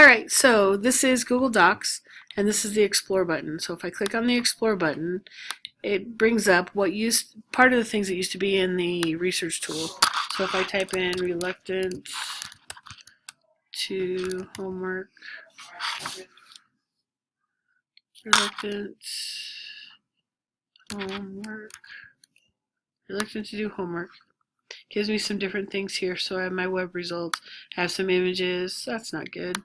Alright, so this is Google Docs, and this is the Explore button. So if I click on the Explore button, it brings up part of the things that used to be in the research tool. So if I type in reluctant to homework, reluctant to do homework, gives me some different things here. So I have my web results, I have some images, that's not good.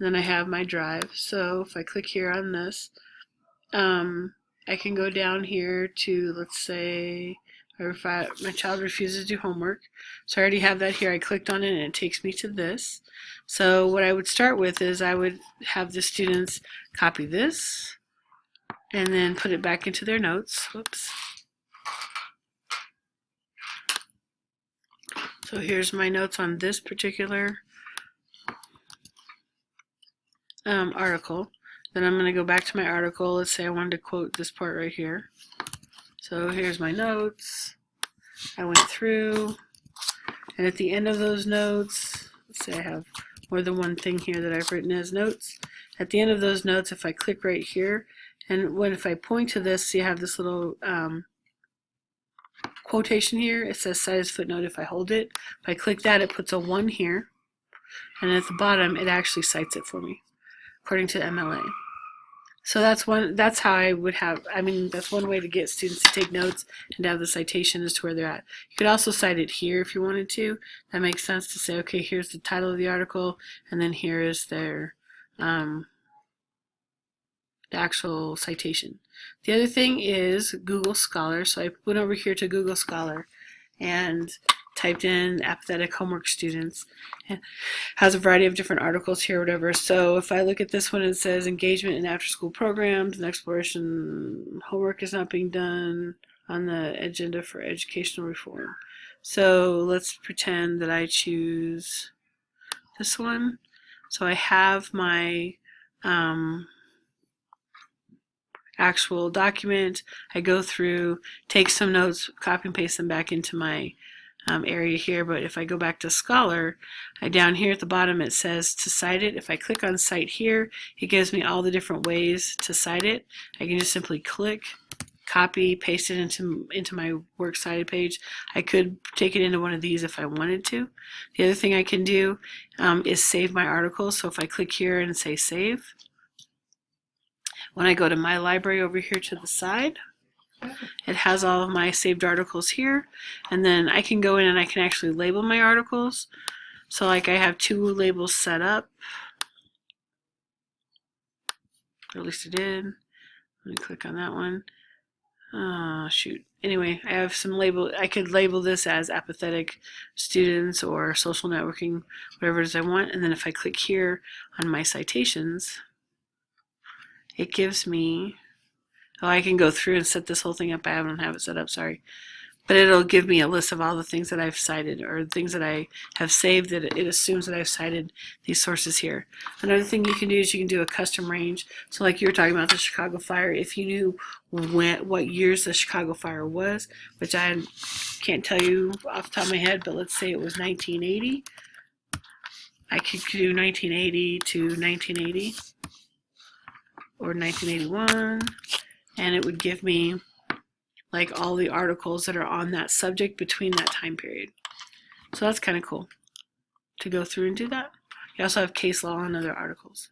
And then I have my drive. So if I click here on this, I can go down here to, let's say, if my child refuses to do homework. So I already have that here. I clicked on it and it takes me to this. So what I would start with is I would have the students copy this and then put it back into their notes. Whoops. So here's my notes on this particular article. Then I'm going to go back to my article. Let's say I wanted to quote this part right here. So here's my notes. I went through, and at the end of those notes, let's say I have more than one thing here that I've written as notes. At the end of those notes, if I click right here, and if I point to this, see I have this little quotation here. It says cite as footnote if I hold it. If I click that, it puts a 1 here, and at the bottom, it actually cites it for me, according to the MLA. So that's how I would have, that's one way to get students to take notes and to have the citation as to where they're at. You could also cite it here if you wanted to. That makes sense to say, okay, here's the title of the article, and then here is their the actual citation. The other thing is Google Scholar. So I went over here to Google Scholar and typed in apathetic homework students, and has a variety of different articles here, whatever. So if I look at this one, it says engagement in after-school programs and exploration, homework is not being done on the agenda for educational reform. So let's pretend that I choose this one. So I have my actual document. I go through, take some notes, copy and paste them back into my area here. But if I go back to Scholar, down here at the bottom it says to cite it. If I click on cite here, it gives me all the different ways to cite it. I can just simply click, copy, paste it into my works cited page. I could take it into one of these if I wanted to. The other thing I can do is save my articles. So if I click here and say save, when I go to my library over here to the side, it has all of my saved articles here, and then I can go in and I can actually label my articles. So like I have 2 labels set up, or at least I did. Let me click on that one. Shoot. Anyway, I have some label. I could label this as apathetic students or social networking, whatever it is I want. And then if I click here on my citations, it gives me, I can go through and set this whole thing up. I don't have it set up, sorry. But it'll give me a list of all the things that I've cited or things that I have saved that it assumes that I've cited these sources here. Another thing you can do is you can do a custom range. So like you were talking about the Chicago fire, if you knew what years the Chicago fire was, which I can't tell you off the top of my head, but let's say it was 1980. I could do 1980 to 1980 or 1981, and it would give me like all the articles that are on that subject between that time period. So that's kind of cool to go through and do that. You also have case law and other articles.